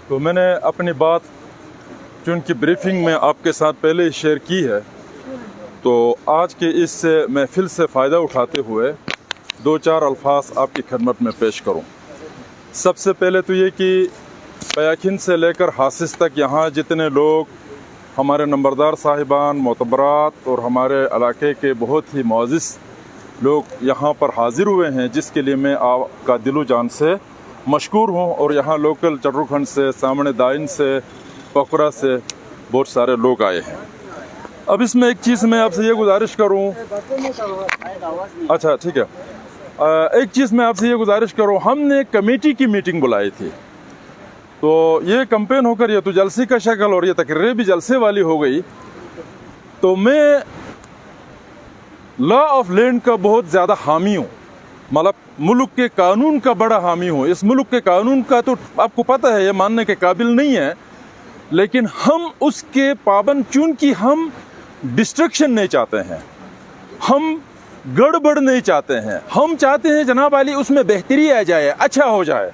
تو میں نے اپنی بات چونکہ بریفنگ میں آپ کے ساتھ پہلے ہی شیئر کی ہے، تو آج کے اس محفل سے فائدہ اٹھاتے ہوئے 2-4 الفاظ آپ کی خدمت میں پیش کروں۔ سب سے پہلے تو یہ کہ پیاکھن سے لے کر حاسس تک یہاں جتنے لوگ ہمارے نمبردار صاحبان، معتبرات اور ہمارے علاقے کے بہت ہی معزز لوگ یہاں پر حاضر ہوئے ہیں، جس کے لیے میں آپ کا دل و جان سے مشکور ہوں۔ اور یہاں لوکل چٹروکھنڈ سے، سامنے دائن سے، پکرا سے بہت سارے لوگ آئے ہیں۔ اب اس میں ایک چیز میں آپ سے یہ گزارش کروں، اچھا ٹھیک ہے، ایک چیز میں آپ سے یہ گزارش کروں، ہم نے کمیٹی کی میٹنگ بلائی تھی، تو یہ کمپین ہو کر یہ تو جلسے کا شکل اور یہ تقریریں بھی جلسے والی ہو گئی۔ تو میں لا آف لینڈ کا بہت زیادہ حامی ہوں، مطلب ملک کے قانون کا بڑا حامی ہوں۔ اس ملک کے قانون کا تو آپ کو پتہ ہے یہ ماننے کے قابل نہیں ہے، لیکن ہم اس کے پابند، چونکہ ہم ڈسٹرکشن نہیں چاہتے ہیں، ہم گڑبڑ نہیں چاہتے ہیں، ہم چاہتے ہیں جناب علی اس میں بہتری آ جائے، اچھا ہو جائے۔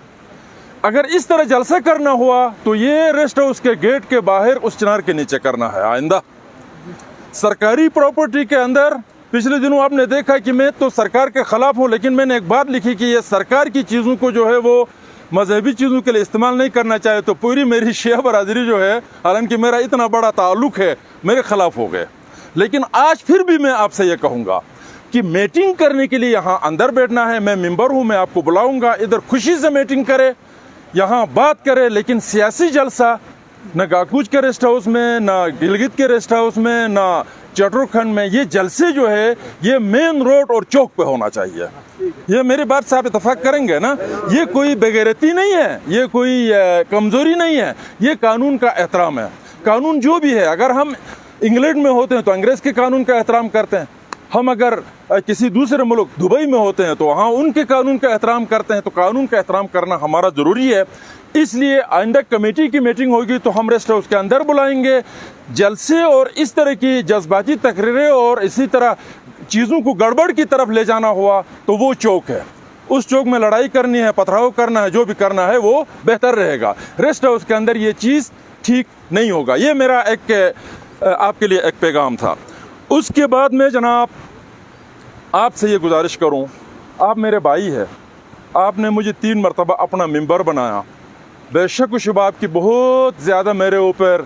اگر اس طرح جلسہ کرنا ہوا تو یہ ریسٹ ہاؤس کے گیٹ کے باہر اس چنار کے نیچے کرنا ہے۔ آئندہ سرکاری پراپرٹی کے اندر، پچھلے دنوں آپ نے دیکھا کہ میں تو سرکار کے خلاف ہوں، لیکن میں نے ایک بات لکھی کہ یہ سرکار کی چیزوں کو جو ہے وہ مذہبی چیزوں کے لیے استعمال نہیں کرنا چاہے، تو پوری میری شیعہ برادری جو ہے، حالانکہ میرا اتنا بڑا تعلق ہے، میرے خلاف ہو گئے۔ لیکن آج پھر بھی میں آپ سے یہ کہوں گا کہ میٹنگ کرنے کے لیے یہاں اندر بیٹھنا ہے، میں ممبر ہوں، میں آپ کو بلاؤں گا، ادھر خوشی سے میٹنگ کرے، یہاں بات کرے، لیکن سیاسی جلسہ نہ گاکوچ کے ریسٹ ہاؤس میں، نہ گلگت کے ریسٹ ہاؤس میں، نہ چٹروکھنڈ میں۔ یہ جلسے جو ہے یہ مین روڈ اور چوک پہ ہونا چاہیے۔ یہ میری بات سے آپ اتفاق کریں گے نا، یہ کوئی بغیرتی نہیں ہے، یہ کوئی کمزوری نہیں ہے، یہ قانون کا احترام ہے۔ قانون جو بھی ہے، اگر ہم انگلینڈ میں ہوتے ہیں تو انگریز کے قانون کا احترام کرتے ہیں، ہم اگر کسی دوسرے ملک دبئی میں ہوتے ہیں تو وہاں ان کے قانون کا احترام کرتے ہیں، تو قانون کا احترام کرنا ہمارا ضروری ہے۔ اس لیے آئندہ کمیٹی کی میٹنگ ہوگی تو ہم ریسٹ ہاؤس کے اندر بلائیں گے۔ جلسے اور اس طرح کی جذباتی تقریریں اور اسی طرح چیزوں کو گڑبڑ کی طرف لے جانا ہوا تو وہ چوک ہے، اس چوک میں لڑائی کرنی ہے، پتھراؤ کرنا ہے، جو بھی کرنا ہے وہ بہتر رہے گا۔ ریسٹ ہاؤس کے اندر یہ چیز ٹھیک نہیں ہوگا۔ یہ میرا ایک آپ کے لیے ایک پیغام تھا۔ اس کے بعد میں جناب آپ سے یہ گزارش کروں، آپ میرے بھائی ہیں، آپ نے مجھے 3 مرتبہ اپنا ممبر بنایا، بے شک و شبہ آپ کی بہت زیادہ میرے اوپر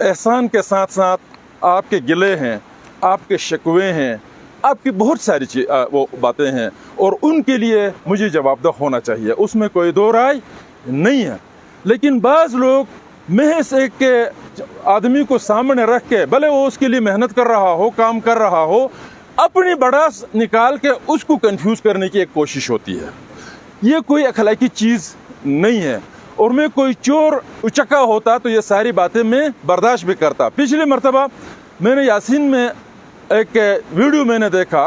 احسان کے ساتھ ساتھ آپ کے گلے ہیں، آپ کے شکوے ہیں، آپ کی بہت ساری وہ باتیں ہیں، اور ان کے لیے مجھے جواب دہ ہونا چاہیے، اس میں کوئی دو رائے نہیں ہے۔ لیکن بعض لوگ محض ایک آدمی کو سامنے رکھ کے، بھلے وہ اس کے لیے محنت کر رہا ہو، کام کر رہا ہو، اپنی بڑاس نکال کے اس کو کنفیوز کرنے کی ایک کوشش ہوتی ہے۔ یہ کوئی اخلاقی چیز نہیں ہے، اور میں کوئی چور اچکا ہوتا تو یہ ساری باتیں میں برداشت بھی کرتا۔ پچھلی مرتبہ میں نے یاسین میں ایک ویڈیو میں نے دیکھا،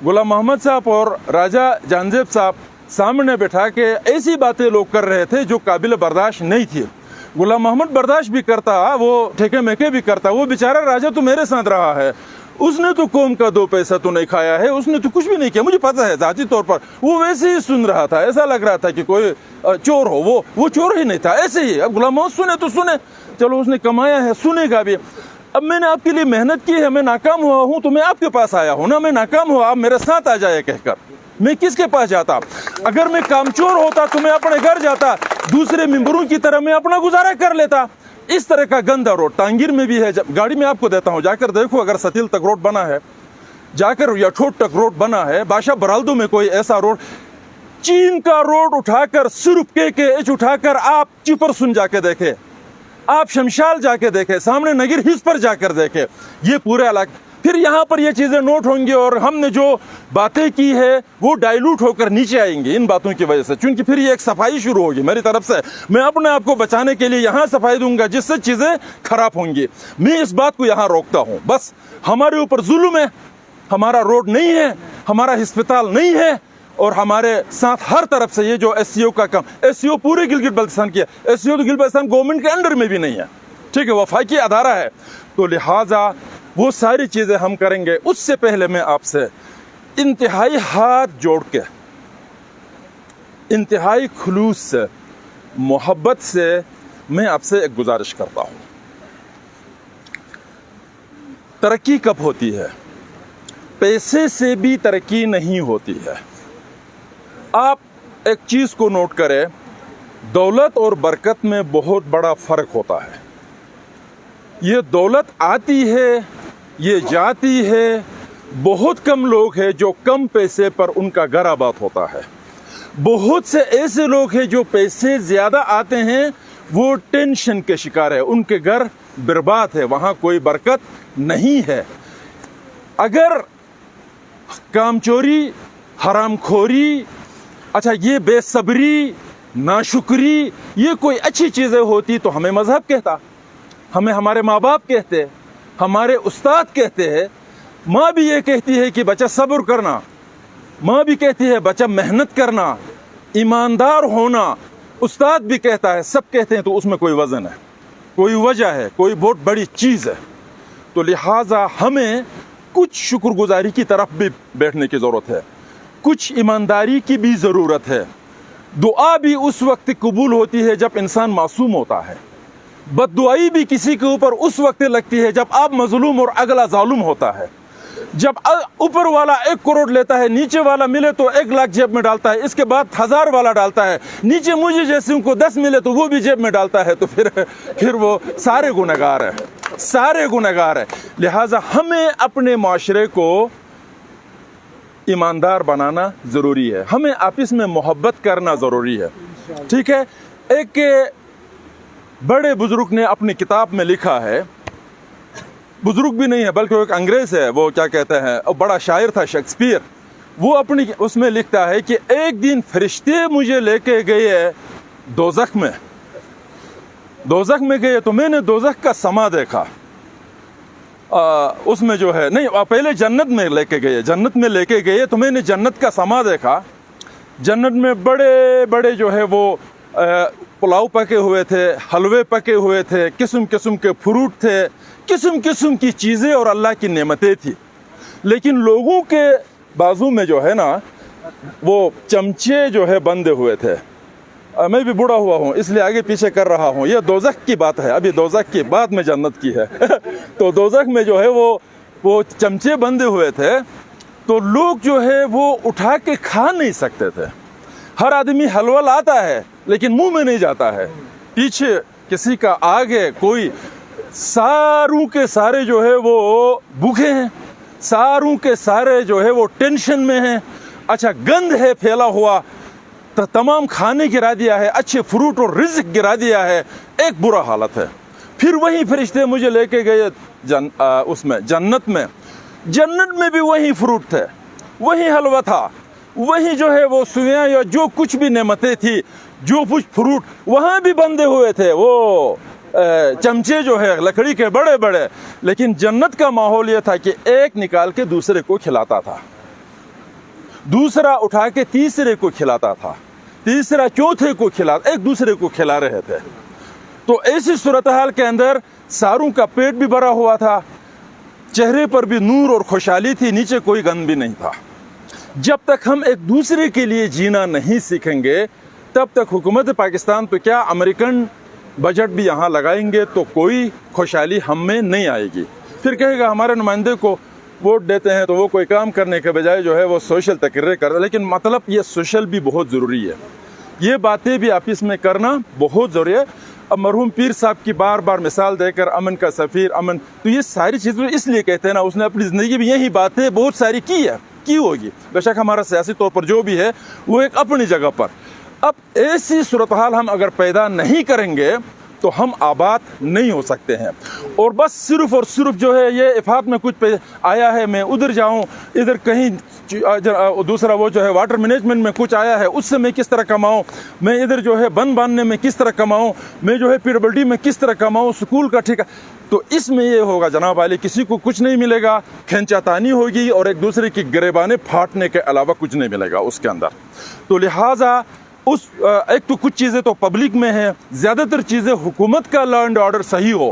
غلام محمد صاحب اور راجہ جانزیب صاحب سامنے بٹھا کے ایسی باتیں لوگ کر رہے تھے جو قابل برداشت نہیں تھی۔ غلام محمد برداشت بھی کرتا، وہ ٹھیکے میکے بھی کرتا، وہ بیچارہ راجہ تو میرے ساتھ رہا ہے، اس نے تو قوم کا 2 پیسہ تو نہیں کھایا ہے، اس نے تو کچھ بھی نہیں کیا، مجھے پتا ہے ذاتی طور پر۔ وہ ویسے ہی سن رہا تھا، ایسا لگ رہا تھا کہ کوئی چور ہو، وہ چور ہی نہیں تھا، ایسے ہی۔ اب غلام محمد سنے تو سنے، چلو اس نے کمایا ہے، سنے گا بھی۔ اب میں نے آپ کے لیے محنت کی ہے، میں ناکام ہوا ہوں تو میں آپ کے پاس آیا ہوں نا، میں ناکام ہوا، آپ میرے ساتھ آ جائے کہہ کر، میں کس کے پاس جاتا؟ اگر میں کامچور ہوتا تو میں اپنے گھر جاتا، دوسرے ممبروں کی طرح میں اپنا گزارا کر لیتا۔ اس طرح کا گندا روڈ ٹانگیر میں بھی ہے، گاڑی میں آپ کو دیتا ہوں، جا کر دیکھو، اگر ستیل تک روڈ بنا ہے، جا کر یٹھوٹ تک روڈ بنا ہے، بادشاہ برالدو میں کوئی ایسا روڈ، چین کا روڈ اٹھا کر، صرف KKH اٹھا کر آپ چپرسن جا کے دیکھے، آپ شمشال جا کے دیکھے، سامنے نگر ہلز پر جا کر دیکھے، یہ پورے علاقے، پھر یہاں پر یہ چیزیں نوٹ ہوں گی، اور ہم نے جو باتیں کی ہے وہ ڈائلوٹ ہو کر نیچے آئیں گی ان باتوں کی وجہ سے، چونکہ پھر یہ ایک صفائی شروع ہوگی میری طرف سے۔ میں اپنے آپ کو بچانے کے لیے یہاں صفائی دوں گا جس سے چیزیں خراب ہوں گی، میں اس بات کو یہاں روکتا ہوں۔ بس ہمارے اوپر ظلم ہے، ہمارا روڈ نہیں ہے، ہمارا ہسپتال نہیں ہے، اور ہمارے ساتھ ہر طرف سے یہ جو SCO کا کام، SCO پورے گلگت بلتستان کی ہے، SCO تو گلگت بلتستان گورنمنٹ کے انڈر میں بھی نہیں ہے، ٹھیک ہے، وفاقی ادارہ ہے، تو لہٰذا وہ ساری چیزیں ہم کریں گے۔ اس سے پہلے میں آپ سے انتہائی ہاتھ جوڑ کے، انتہائی خلوص سے، محبت سے میں آپ سے ایک گزارش کرتا ہوں، ترقی کب ہوتی ہے؟ پیسے سے بھی ترقی نہیں ہوتی ہے۔ آپ ایک چیز کو نوٹ کریں، دولت اور برکت میں بہت بڑا فرق ہوتا ہے۔ یہ دولت آتی ہے، یہ جاتی ہے، بہت کم لوگ ہیں جو کم پیسے پر ان کا گھر آباد ہوتا ہے۔ بہت سے ایسے لوگ ہیں جو پیسے زیادہ آتے ہیں، وہ ٹینشن کے شکار ہے، ان کے گھر برباد ہے، وہاں کوئی برکت نہیں ہے۔ اگر کام چوری، حرام خوری، اچھا یہ بے صبری، ناشکری، یہ کوئی اچھی چیزیں ہوتی تو ہمیں مذہب کہتا، ہمیں ہمارے ماں باپ کہتے، ہمارے استاد کہتے ہیں۔ ماں بھی یہ کہتی ہے کہ بچہ صبر کرنا، ماں بھی کہتی ہے بچہ محنت کرنا، ایماندار ہونا، استاد بھی کہتا ہے، سب کہتے ہیں، تو اس میں کوئی وزن ہے، کوئی وجہ ہے، کوئی بہت بڑی چیز ہے۔ تو لہٰذا ہمیں کچھ شکر گزاری کی طرف بھی بیٹھنے کی ضرورت ہے، کچھ ایمانداری کی بھی ضرورت ہے۔ دعا بھی اس وقت قبول ہوتی ہے جب انسان معصوم ہوتا ہے، بد دعائی بھی کسی کے اوپر اس وقت لگتی ہے جب آپ مظلوم اور اگلا ظالم ہوتا ہے۔ جب اوپر والا 1 کروڑ لیتا ہے، نیچے والا ملے تو 1 لاکھ جیب میں ڈالتا ہے، اس کے بعد 1000 والا ڈالتا ہے، نیچے مجھے جیسے کو 10 ملے تو وہ بھی جیب میں ڈالتا ہے، تو پھر وہ سارے گنہگار ہیں، سارے گنہگار ہیں۔ لہٰذا ہمیں اپنے معاشرے کو ایماندار بنانا ضروری ہے، ہمیں آپس میں محبت کرنا ضروری ہے، ٹھیک ہے۔ ایک بڑے بزرگ نے اپنی کتاب میں لکھا ہے، بزرگ بھی نہیں ہے بلکہ وہ ایک انگریز ہے، وہ کیا کہتے ہیں، بڑا شاعر تھا شیکسپیئر، وہ اپنی اس میں لکھتا ہے کہ ایک دن فرشتے مجھے لے کے گئے دوزخ میں، دوزخ میں گئے تو میں نے دوزخ کا سما دیکھا، اس میں جو ہے نہیں، پہلے جنت میں لے کے گئے، جنت میں لے کے گئے تو میں نے جنت کا سما دیکھا۔ جنت میں بڑے بڑے جو ہے وہ پلاؤ پکے ہوئے تھے، حلوے پکے ہوئے تھے، قسم قسم کے فروٹ تھے، قسم قسم کی چیزیں اور اللہ کی نعمتیں تھی۔ لیکن لوگوں کے بازو میں جو ہے نا وہ چمچے جو ہے بندے ہوئے تھے۔ میں بھی بوڑھا ہوا ہوں اس لیے آگے پیچھے کر رہا ہوں، یہ دوزخ کی بات ہے، ابھی دوزخ کی بعد میں جنت کی ہے۔ تو دوزخ میں جو ہے وہ چمچے بندے ہوئے تھے، تو لوگ جو ہے وہ اٹھا کے کھا نہیں سکتے تھے۔ ہر آدمی حلوہ لاتا ہے لیکن منہ میں نہیں جاتا ہے، پیچھے کسی کا آگے، کوئی ساروں کے سارے جو ہے وہ بھوکے ہیں، ساروں کے سارے جو ہے وہ ٹینشن میں ہیں، اچھا گند ہے پھیلا ہوا، تمام کھانے گرا دیا ہے، اچھے فروٹ اور رزق گرا دیا ہے، ایک برا حالت ہے۔ پھر وہی فرشتے مجھے لے کے گئے اس میں جنت میں، جنت میں بھی وہی فروٹ تھے، وہی حلوہ تھا، وہی جو ہے وہ سویاں یا جو کچھ بھی نعمتیں تھی، جو کچھ فروٹ وہاں بھی بندے ہوئے تھے، وہ چمچے جو ہے لکڑی کے بڑے بڑے، لیکن جنت کا ماحول یہ تھا کہ ایک نکال کے دوسرے کو کھلاتا تھا، دوسرا اٹھا کے تیسرے کو کھلاتا تھا، تیسرا چوتھے کو کھلاتا، ایک دوسرے کو کھلا رہے تھے۔ تو ایسی صورتحال کے اندر ساروں کا پیٹ بھی بھرا ہوا تھا، چہرے پر بھی نور اور خوشحالی تھی، نیچے کوئی گند بھی نہیں تھا۔ جب تک ہم ایک دوسرے کے لیے جینا نہیں سیکھیں گے تب تک حکومت پاکستان تو کیا، امریکن بجٹ بھی یہاں لگائیں گے تو کوئی خوشحالی ہم میں نہیں آئے گی۔ پھر کہے گا ہمارے نمائندے کو ووٹ دیتے ہیں تو وہ کوئی کام کرنے کے بجائے جو ہے وہ سوشل تقریر کرتا ہے، لیکن مطلب یہ سوشل بھی بہت ضروری ہے، یہ باتیں بھی آپس میں کرنا بہت ضروری ہے۔ اب مرحوم پیر صاحب کی بار بار مثال دے کر امن کا سفیر، امن، تو یہ ساری چیزیں اس لیے کہتے ہیں نا، اس نے اپنی زندگی میں یہی باتیں بہت ساری کی ہے، کی ہوگی، بے شک ہمارا سیاسی طور پر جو بھی ہے وہ ایک اپنی جگہ پر۔ اب ایسی صورتحال ہم اگر پیدا نہیں کریں گے تو ہم آباد نہیں ہو سکتے ہیں۔ اور بس صرف اور صرف جو ہے یہ افات میں کچھ آیا ہے، میں ادھر جاؤں، ادھر کہیں دوسرا وہ جو ہے واٹر مینجمنٹ میں کچھ آیا ہے، اس سے میں کس طرح کماؤں، میں ادھر جو ہے بند باندھنے میں کس طرح کماؤں، میں جو ہے PWD میں کس طرح کماؤں، سکول کا ٹھیکہ، تو اس میں یہ ہوگا جناب عالی، کسی کو کچھ نہیں ملے گا، کھینچا تانی ہوگی اور ایک دوسرے کی گریبانیں پھاٹنے کے علاوہ کچھ نہیں ملے گا اس کے اندر۔ تو لہٰذا ایک تو کچھ چیزیں تو پبلک میں ہیں، زیادہ تر چیزیں حکومت کا لا اینڈ آرڈر صحیح ہو